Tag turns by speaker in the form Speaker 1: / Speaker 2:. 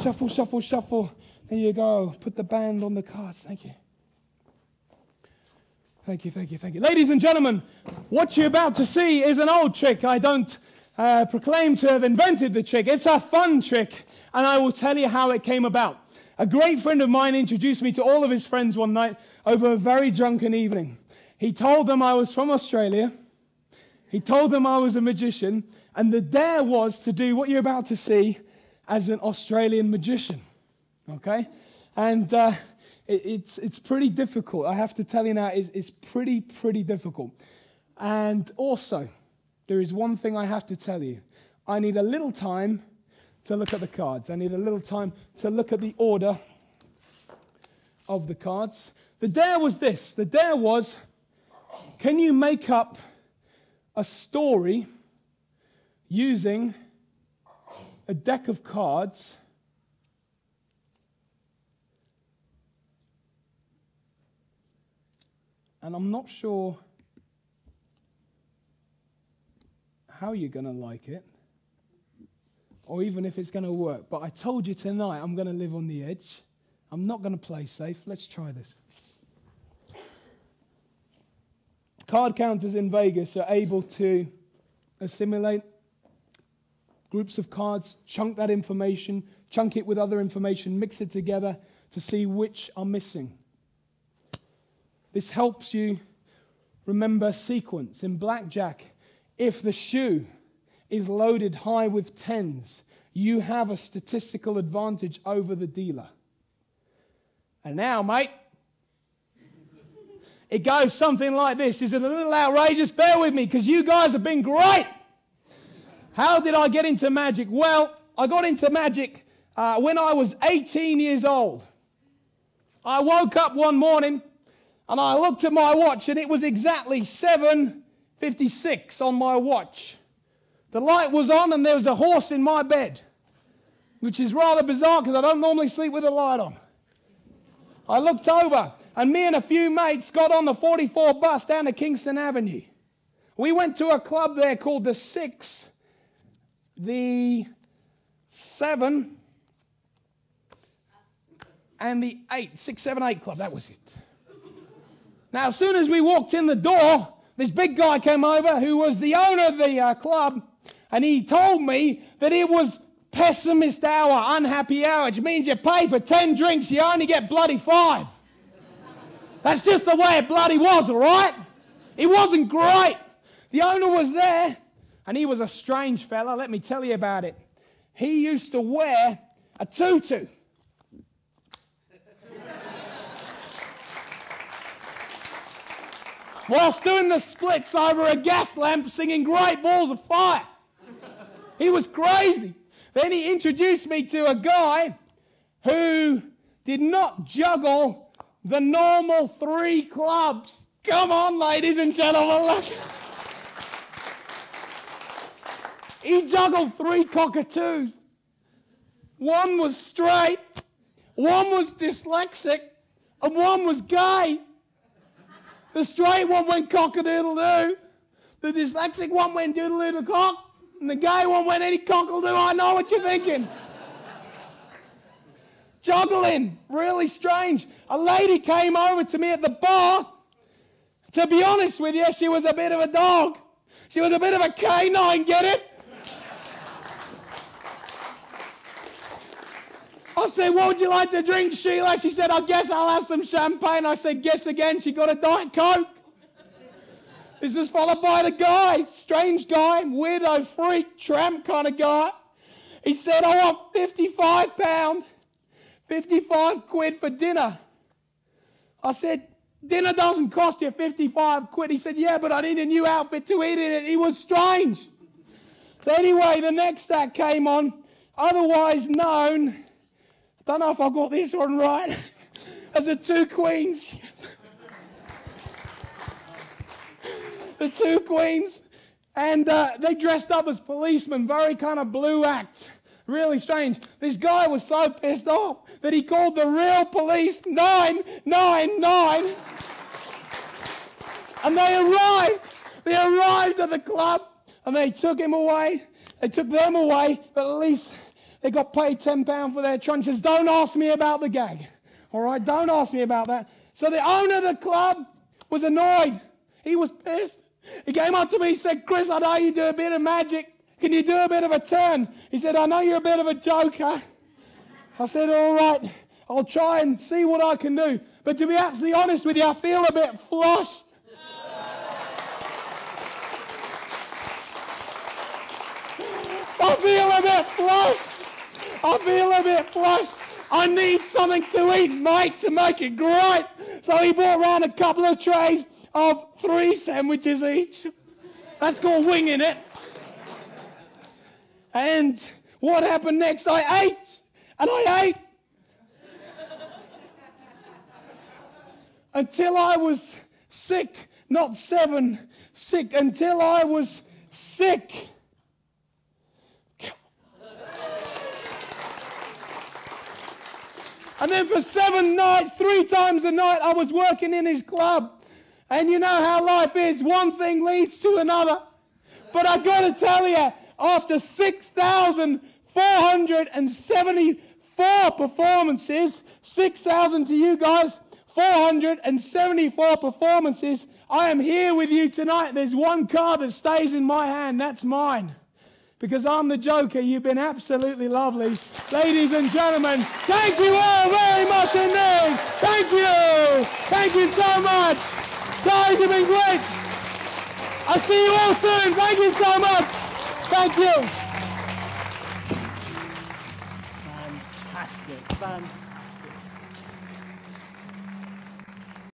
Speaker 1: Shuffle, shuffle, shuffle. There you go. Put the band on the cards. Thank you. Thank you, thank you, thank you. Ladies and gentlemen, what you're about to see is an old trick. I don't proclaim to have invented the trick. It's a fun trick, and I will tell you how it came about. A great friend of mine introduced me to all of his friends one night over a very drunken evening. He told them I was from Australia. He told them I was a magician, and the dare was to do what you're about to see as an Australian magician. Okay? And it's pretty difficult. I have to tell you now, it's pretty difficult. And also, there is one thing I have to tell you. I need a little time to look at the cards. I need a little time to look at the order of the cards. The dare was this. The dare was, can you make up a story using a deck of cards and I'm not sure how you're going to like it or even if it's going to work, but I told you tonight I'm going to live on the edge. I'm not going to play safe. Let's try this. Card counters in Vegas are able to assimilate groups of cards, chunk that information, chunk it with other information, mix it together to see which are missing. This helps you remember sequence. In blackjack, if the shoe is loaded high with tens, you have a statistical advantage over the dealer. And now, mate, it goes something like this. Is it a little outrageous? Bear with me, because you guys have been great. How did I get into magic? Well, I got into magic when I was 18 years old. I woke up one morning and I looked at my watch and it was exactly 7:56 on my watch. The light was on and there was a horse in my bed, which is rather bizarre because I don't normally sleep with the light on. I looked over and me and a few mates got on the 44 bus down to Kingston Avenue. We went to a club there called the 6, the 7, and the 8, 6, 7, 8 club. That was it. Now, as soon as we walked in the door, this big guy came over who was the owner of the club, and he told me that it was pessimist hour, unhappy hour, which means you pay for 10 drinks, you only get bloody 5. That's just the way it bloody was, all right? It wasn't great. The owner was there, and he was a strange fella. Let me tell you about it. He used to wear a tutu. Whilst doing the splits over a gas lamp singing Great Balls of Fire. He was crazy. Then he introduced me to a guy who did not juggle the normal 3 clubs. Come on, ladies and gentlemen, look. He juggled 3 cockatoos. One was straight, one was dyslexic, and one was gay. The straight one went cock-a-doodle-doo. The dyslexic one went doodle-doodle-cock. And the gay one went any cockle-doo. I know what you're thinking. Juggling. Really strange. A lady came over to me at the bar. To be honest with you, she was a bit of a dog. She was a bit of a canine, get it? I said, what would you like to drink, Sheila? She said, I guess I'll have some champagne. I said, guess again. She got a Diet Coke. This is followed by the guy, strange guy, weirdo, freak, tramp kind of guy. He said, I want £55, 55 quid for dinner. I said, dinner doesn't cost you 55 quid. He said, yeah, but I need a new outfit to eat in it. He was strange. So anyway, the next act came on, otherwise known, I don't know if I got this one right, as the 2 queens. The 2 queens. And they dressed up as policemen, very kind of blue act. Really strange. This guy was so pissed off that he called the real police 999. And they arrived. They arrived at the club and they took him away. They took them away, but at least They got paid £10 for their truncheons. Don't ask me about the gag. All right, don't ask me about that. So the owner of the club was annoyed. He was pissed. He came up to me and said, Chris, I know you do a bit of magic. Can you do a bit of a turn? He said, I know you're a bit of a joker. I said, all right, I'll try and see what I can do. But to be absolutely honest with you, I feel a bit flush. I feel a bit flush. I need something to eat, mate, to make it great. So he brought around a couple of trays of 3 sandwiches each. That's called winging it. And what happened next? I ate, and I ate. Until I was sick, not 7, sick, until I was sick. And then for 7 nights, 3 times a night, I was working in his club. And you know how life is. One thing leads to another. But I got to tell you, after 6,474 performances, 6,000 to you guys, 474 performances, I am here with you tonight. There's one card that stays in my hand. That's mine. Because I'm the joker. You've been absolutely lovely. Ladies and gentlemen, thank you all very much indeed. Thank you. Thank you so much. Guys, you've been great. I'll see you all soon. Thank you so much. Thank you.
Speaker 2: Fantastic.